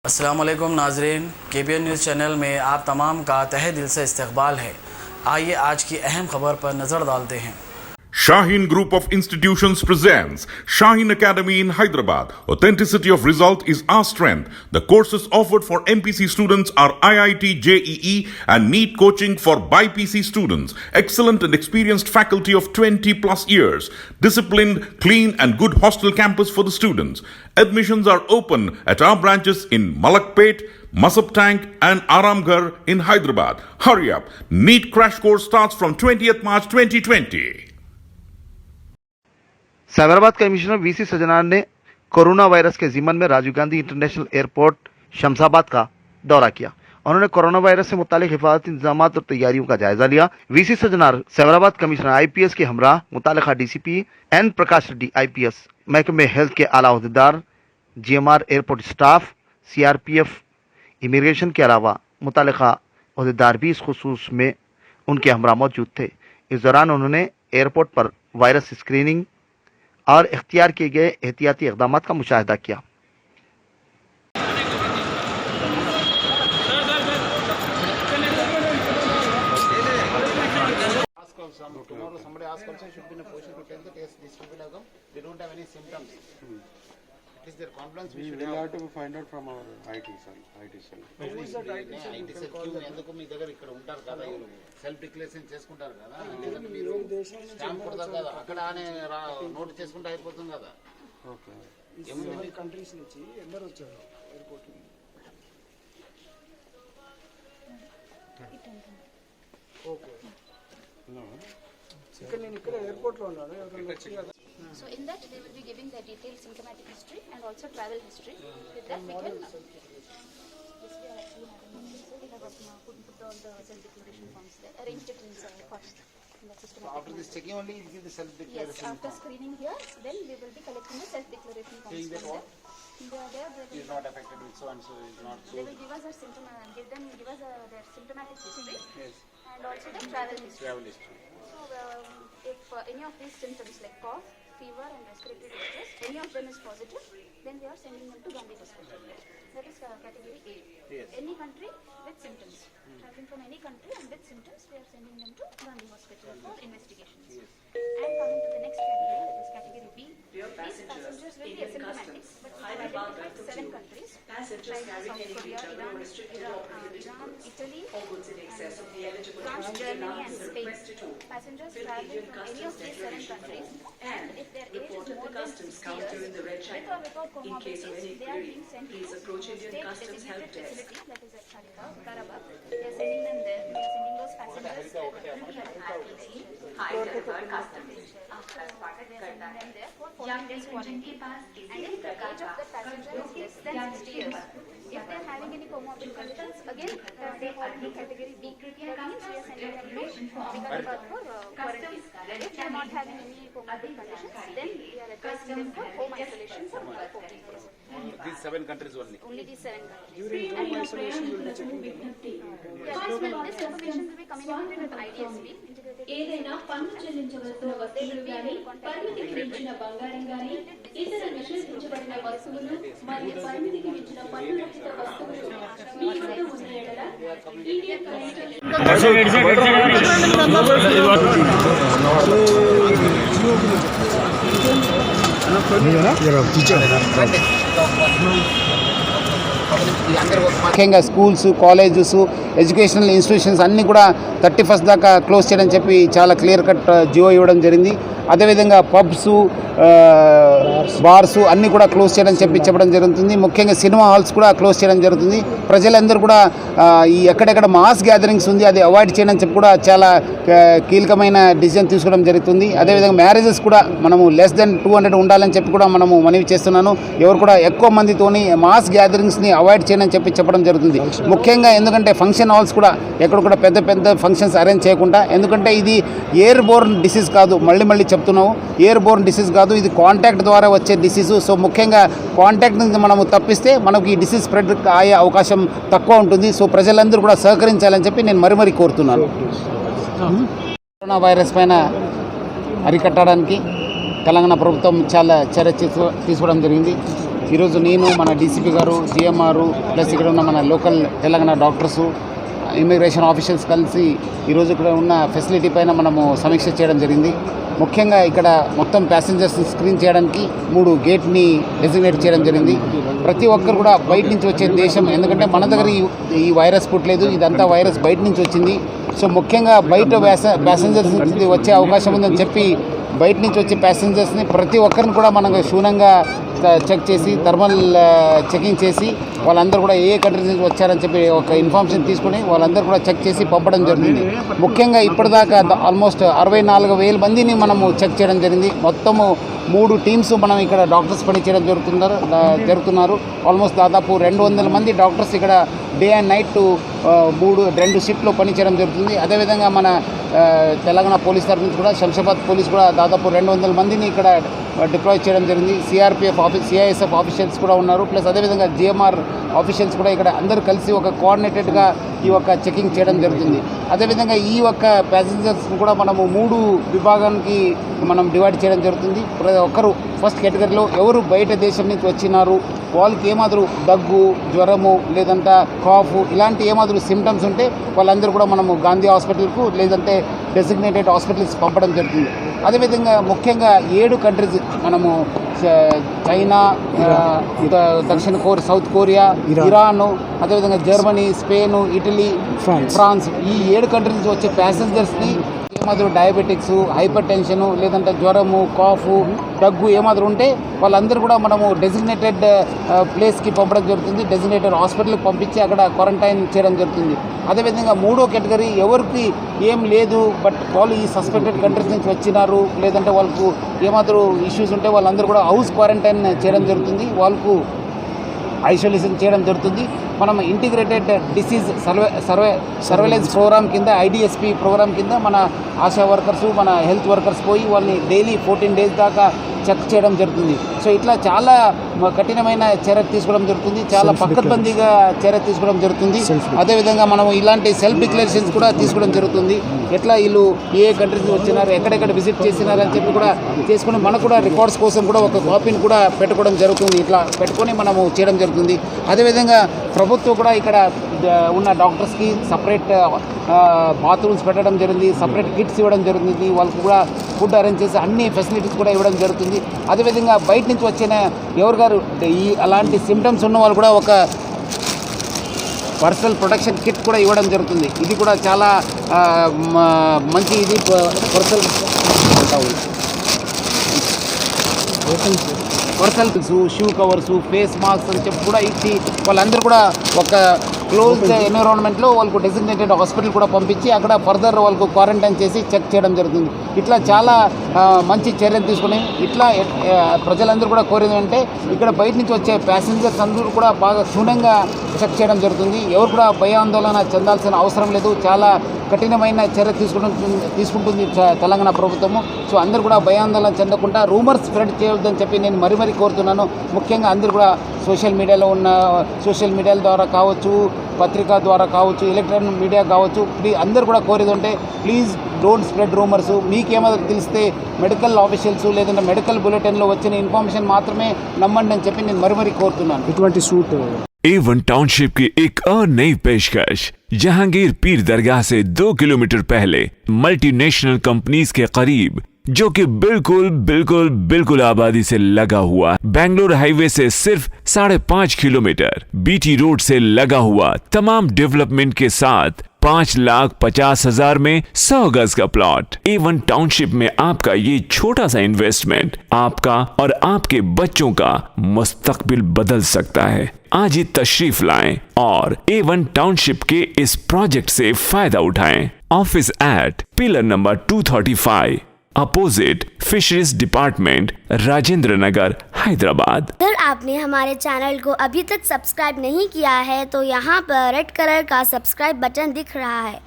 अस्सलामुअलैकुम नाजरीन, KBN news channel में आप तमाम का तहे दिल से इस्तकबाल है। आइए आज की अहम खबर पर नज़र डालते हैं। Shaheen Group of Institutions presents Shaheen Academy in Hyderabad. Authenticity of result is our strength. The courses offered for MPC students are IIT, JEE and NEET coaching for BIPC students. Excellent and experienced faculty of 20 plus years. Disciplined, clean and good hostel campus for the students. Admissions are open at our branches in Malakpet, Masab Tank and Aramgarh in Hyderabad. Hurry up. NEET crash course starts from 20th March 2020. Cyberabad commissioner VC Sajjanar ने corona virus के जिम्मन में Rajiv Gandhi international airport Shamshabad का दौरा किया। उन्होंने corona virus से मुतालिक हिफाजती इंतजाम और तैयारियों का जायजा लिया। VC Sajjanar Cyberabad commissioner IPS के हमरा मुतालिका DCP N प्रकाश रेड्डी IPS, महकमे हेल्थ के आला अहदेदार, GMR airport staff, CRPF, immigration के अलावा मुतालिका अहदेदार भी इस खुसूस में उनके हमरा मौजूद थे। इस दौरान उन्होंने एयरपोर्ट पर वायरस स्क्रीनिंग और इख्तियार किए गए एहतियाती इक़दाम का मुशाहिदा किया। Tomorrow somebody asks also should be in a position to tell that yes, this will be like they don't have any symptoms. It is their confidence we should have to find out from our IT cell. Who is that IT cell? క్యూ ఎందుకు మీ దగ్గర ఇక్కడ ఉంటారు కదా, self declaration చేసుకుంటారు కదా, లేదంటే మీరు స్టాంప్ కొడతారు కదా, అక్కడ ఆనే నోట్ చేసుకుంటే అయిపోతుంది కదా. ఓకే, ఏముంది కంట్రీస్ నుంచి ఎందరు వచ్చారు ఎయిర్పోర్ట్ కి? ఓకే, ఇక్కడ నేను ఇక్కడ ఎయిర్పోర్ట్ లో ఉన్నాను. ఎవరైనా వచ్చి కదా. So in that they will be giving the detailed symptomatic history and also travel history. With that we can yes, we are actually having this. So we have put all the self-declaration forms there, arranged it in first in the system. So after this checking only you give the self declaration. Yes, after screening here, then we will be collecting the self-declaration forms. Saying that what? They is not affected with so and so is not so. They will give us their symptomatic history. Yes. And also the travel history. Travel history. So if any of these symptoms like cough, fever and respiratory distress, any of them is positive, then we are sending them to Gandhi Hospital. That is category A. Yes. Any country with symptoms. Traveling from any country and with symptoms, we are sending them to Gandhi Hospital for investigations. Yes. And coming to the next category, that is category B, these passengers will be asymptomatic, but we have identified 7 countries. Passengers carrying any return or restricted operating Iran, Italy, or goods in excess of the eligible France, amount Germany and allowed is Spain. requested to Passengers fill traveling Indian from any of customs these 7 declaration countries form and if their age is report at more the than customs 60 counter years, in the red with channel. or without In case of comorbidities, any they are query, being sent please to approach Indian state Customs Help designated Desk. facility, that is at Karabakh. We are sending them there. We are sending those passengers there. Hyderabad Customs. We are sending them there for 14 days quarantine. And if the age of the passenger is less than 60 years, if they are having any comorbid conditions, again they fall into category B. That means we are sending them to Karabakh for quarantine. If they are not having any comorbid conditions, then we are advising them for home isolation for 14 days. These 7 countries only. Only these 7 countries. During home isolation you will be checking them. Yeah, this information will be communicated with IDSB, integrated. ఏదైనా పన్ను చెల్లించవలసిన వస్తువులు గాని పరిమితికి మించిన బంగారం గాని ఇతర నిషేధించబడిన వస్తువులు మరియు పరిమితికి మించిన పన్ను రహిత వస్తువులు మీ వద్ద ఉన్న ఎడల ఇండియన్ ముఖ్యంగా స్కూల్స్, కాలేజెస్, ఎడ్యుకేషనల్ ఇన్స్టిట్యూషన్స్ అన్నీ కూడా 31st దాకా క్లోజ్ చేయడం చెప్పి చాలా క్లియర్ కట్ జియో ఇవ్వడం జరిగింది. అదేవిధంగా పబ్స్, బార్స్ అన్నీ కూడా క్లోజ్ చేయడం చెప్పడం జరుగుతుంది. ముఖ్యంగా సినిమా హాల్స్ కూడా క్లోజ్ చేయడం జరుగుతుంది. ప్రజలందరూ కూడా ఈ ఎక్కడెక్కడ మాస్ గ్యాదరింగ్స్ ఉంది అది అవాయిడ్ చేయడం చెప్పి కూడా చాలా కీలకమైన డిసిజన్ తీసుకోవడం జరుగుతుంది. అదేవిధంగా మ్యారేజెస్ కూడా మనము లెస్ దెన్ 200 ఉండాలని చెప్పి కూడా మనము మనవి చేస్తున్నాను. ఎవరు కూడా ఎక్కువ మందితోని మాస్ గ్యాదరింగ్స్ని అవాయిడ్ చేయడం చెప్పడం జరుగుతుంది. ముఖ్యంగా ఎందుకంటే ఫంక్షన్ హాల్స్ కూడా ఎక్కడ కూడా పెద్ద పెద్ద ఫంక్షన్స్ అరేంజ్ చేయకుండా, ఎందుకంటే ఇది ఎయిర్ బోర్న్ డిసీజ్ కాదు, మళ్ళీ చెప్తున్నాము, ఎయిర్ బోర్న్ డిసీజ్ కాదు, ఇది కాంటాక్ట్ ద్వారా వచ్చే డిసీజు. సో ముఖ్యంగా కాంటాక్ట్ నుంచి మనము తప్పిస్తే మనకు ఈ డిసీజ్ స్ప్రెడ్ అయ్యే అవకాశం తక్కువ ఉంటుంది. సో ప్రజలందరూ కూడా సహకరించాలని చెప్పి నేను మరీ కోరుతున్నాను. కరోనా వైరస్ పైన అరికట్టడానికి తెలంగాణ ప్రభుత్వం చాలా చర్య తీసుకోవడం జరిగింది. ఈరోజు నేను మన డీసీపీ గారు జిఎంఆర్ ప్లస్ ఇక్కడ ఉన్న మన local Telangana doctors immigration officials కలిసి ఈరోజు ఇక్కడ ఉన్న ఫెసిలిటీ పైన మనము సమీక్ష చేయడం జరిగింది. ముఖ్యంగా ఇక్కడ మొత్తం ప్యాసింజర్స్ స్క్రీన్ చేయడానికి 3 గేట్ని డెసిగ్నేట్ చేయడం జరిగింది. ప్రతి ఒక్కరు కూడా బయట నుంచి వచ్చే దేశం, ఎందుకంటే మన దగ్గర ఈ వైరస్ పుట్టలేదు, ఇదంతా వైరస్ బయట నుంచి వచ్చింది. సో ముఖ్యంగా బయట ప్యాసింజర్స్ నుంచి వచ్చే అవకాశం ఉందని చెప్పి బయట నుంచి వచ్చే ప్యాసింజర్స్ని ప్రతి ఒక్కరిని కూడా మనం క్షుణ్ణంగా చెక్ చేసి థర్మల్ చెకింగ్ చేసి వాళ్ళందరూ కూడా ఏ కంట్రీ నుంచి వచ్చారని చెప్పి ఒక ఇన్ఫర్మేషన్ తీసుకుని వాళ్ళందరూ కూడా చెక్ చేసి పంపడం జరిగింది. ముఖ్యంగా ఇప్పటిదాకా ఆల్మోస్ట్ 64,000 మందిని మనము చెక్ చేయడం జరిగింది. మొత్తము 3 టీమ్స్ మనం ఇక్కడ డాక్టర్స్ పని చేయడం జరుగుతున్నారు. ఆల్మోస్ట్ దాదాపు 200 మంది డాక్టర్స్ ఇక్కడ డే అండ్ నైట్ 2 షిఫ్ట్లో పని చేయడం జరుగుతుంది. అదేవిధంగా మన తెలంగాణ పోలీస్ తరఫు నుంచి కూడా శంషాబాద్ పోలీస్ కూడా దాదాపు 200 మందిని ఇక్కడ డిప్లాయ్ చేయడం జరిగింది. సిఆర్పిఎఫ్ సిఐఎస్ఎఫ్ ఆఫీషియల్స్ కూడా ఉన్నారు. ప్లస్ అదేవిధంగా జిఎంఆర్ ఆఫీషియల్స్ కూడా ఇక్కడ అందరూ కలిసి ఒక కోఆర్డినేటెడ్గా ఈ యొక్క చెకింగ్ చేయడం జరుగుతుంది. అదేవిధంగా ఈ యొక్క ప్యాసింజర్స్ని కూడా మనము 3 విభాగానికి మనం డివైడ్ చేయడం జరుగుతుంది. ఒకరు ఫస్ట్ కేటగిరీలో ఎవరు బయట దేశం నుంచి వచ్చినారు, వాళ్ళకి ఏమాదిరి దగ్గు, జ్వరము, లేదంటే కాఫ్ ఇలాంటి ఏమాదిరి సిమ్టమ్స్ ఉంటే వాళ్ళందరూ కూడా మనము గాంధీ హాస్పిటల్కు లేదంటే డెసిగ్నేటెడ్ హాస్పిటల్స్ పంపడం జరుగుతుంది. అదేవిధంగా ముఖ్యంగా 7 కంట్రీస్ మనము చైనా, దక్షిణ కొరియా, సౌత్ కొరియా, ఇరాన్, అదేవిధంగా జర్మనీ, స్పెయిన్, ఇటలీ, ఫ్రాన్స్ ఈ 7 కంట్రీస్ నుంచి వచ్చే ప్యాసింజర్స్ని ఏమాదిరి డయాబెటిక్స్, హైపర్ టెన్షన్, లేదంటే జ్వరము, కాఫ్, దగ్గు ఏమాదిరి ఉంటే వాళ్ళందరూ కూడా మనము డెసిగ్నేటెడ్ ప్లేస్కి పంపడం జరుగుతుంది. డెసిగ్నేటెడ్ హాస్పిటల్కి పంపించి అక్కడ క్వారంటైన్ చేయడం జరుగుతుంది. అదేవిధంగా 3వ కేటగిరీ ఎవరికి ఏం లేదు బట్ వాళ్ళు ఈ సస్పెక్టెడ్ కంట్రీస్ నుంచి వచ్చినారు, లేదంటే వాళ్ళకు ఏమాదిరి ఇష్యూస్ ఉంటే వాళ్ళందరూ కూడా హౌస్ క్వారంటైన్ చేయడం జరుగుతుంది. వాళ్ళకు ఐసోలేషన్ చేయడం జరుగుతుంది. మనం ఇంటిగ్రేటెడ్ డిసీజ్ సర్వేలెన్స్ ప్రోగ్రామ్ కింద IDSP ప్రోగ్రామ్ కింద మన ఆశా వర్కర్సు, మన హెల్త్ వర్కర్స్ పోయి వాళ్ళని డైలీ 14 డేస్ దాకా చెక్ చేయడం జరుగుతుంది. సో ఇట్లా చాలా కఠినమైన చర్య తీసుకోవడం జరుగుతుంది, చాలా పకడ్బందీగా చర్య తీసుకోవడం జరుగుతుంది. అదేవిధంగా మనం ఇలాంటి సెల్ఫ్ డిక్లరేషన్స్ కూడా తీసుకోవడం జరుగుతుంది. ఎట్లా వీళ్ళు ఏ కంట్రీస్ వచ్చినారు, ఎక్కడెక్కడ విజిట్ చేసినారు అని చెప్పి కూడా చేసుకుని మనకు కూడా రికార్డ్స్ కోసం కూడా ఒక కాపీని కూడా పెట్టుకోవడం జరుగుతుంది. ఇట్లా పెట్టుకొని మనము చేయడం జరుగుతుంది. అదేవిధంగా ప్రభుత్వం కూడా ఇక్కడ ఉన్న డాక్టర్స్కి సపరేట్ బాత్రూమ్స్ పెట్టడం జరిగింది, సపరేట్ కిట్స్ ఇవ్వడం జరుగుతుంది. వాళ్ళకు కూడా ఫుడ్ అరేంజ్ చేసి అన్ని ఫెసిలిటీస్ కూడా ఇవ్వడం జరుగుతుంది. అదేవిధంగా బయట నుంచి వచ్చిన ఎవరు గారు ఈ అలాంటి సిమ్టమ్స్ ఉన్న వాళ్ళు కూడా ఒక పర్సనల్ ప్రొటెక్షన్ కిట్ కూడా ఇవ్వడం జరుగుతుంది. ఇది కూడా చాలా మంచి ఇది personal shoe covers, face mask అని చెప్పి కూడా ఇచ్చి వాళ్ళందరూ కూడా ఒక క్లోజ్డ్ ఎన్విరాన్మెంట్లో వాళ్ళకు డెసిగ్నేటెడ్ హాస్పిటల్ కూడా పంపించి అక్కడ ఫర్దర్ వాళ్ళకు క్వారంటైన్ చేసి చెక్ చేయడం జరుగుతుంది. ఇట్లా చాలా మంచి చర్యలు తీసుకుని ఇట్లా ప్రజలందరూ కూడా కోరేది అంటే ఇక్కడ బయట నుంచి వచ్చే ప్యాసింజర్స్ అందరూ కూడా బాగా క్షుణ్ణంగా చెక్ చేయడం జరుగుతుంది. ఎవరు కూడా భయాందోళన చెందాల్సిన అవసరం లేదు. చాలా కఠినమైన చర్య తీసుకుంటుంది తెలంగాణ ప్రభుత్వము. సో అందరూ కూడా భయాందోళన చెందకుండా రూమర్స్ స్ప్రెడ్ చేయవద్దని చెప్పి నేను మరీ కోరుతున్నాను. ముఖ్యంగా అందరూ కూడా సోషల్ మీడియాల ద్వారా కావచ్చు, పత్రిక ద్వారా కావచ్చు, ఎలక్ట్రానిక్ మీడియా కావచ్చు, అందరూ కూడా కోరేది ఉంటే ప్లీజ్ డోంట్ స్ప్రెడ్ రూమర్స్. మీకేమైనా తెలిస్తే మెడికల్ ఆఫీషియల్స్ లేదంటే మెడికల్ బులెటిన్లో వచ్చిన ఇన్ఫర్మేషన్ మాత్రమే నమ్మండి అని చెప్పి నేను మరీ కోరుతున్నాను. ఇటువంటి సూట్ A1 टाउनशिप की एक और नई पेशकश जहांगीर पीर दरगाह से 2 किलोमीटर पहले मल्टीनेशनल कंपनीज के करीब, जो कि बिल्कुल आबादी से लगा हुआ, बेंगलोर हाईवे से सिर्फ 5.5 किलोमीटर BT रोड से लगा हुआ तमाम डेवलपमेंट के साथ 5,50,000 में 100 गज का प्लॉट। A1 टाउनशिप में आपका ये छोटा सा इन्वेस्टमेंट आपका और आपके बच्चों का मुस्तकबिल बदल सकता है। आज ही तशरीफ लाएं और A1 टाउनशिप के इस प्रोजेक्ट से फायदा उठाएं। Office at pillar number 235 opposite fisheries department, Rajendra Nagar, Hyderabad. अगर आपने हमारे चैनल को अभी तक सब्सक्राइब नहीं किया है तो यहाँ पर रेड कलर का सब्सक्राइब बटन दिख रहा है,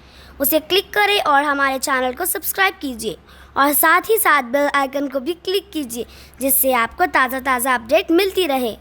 उसे क्लिक करें और हमारे चैनल को सब्सक्राइब कीजिए और साथ ही साथ बेल आइकन को भी क्लिक कीजिए, जिससे आपको ताज़ा अपडेट मिलती रहे।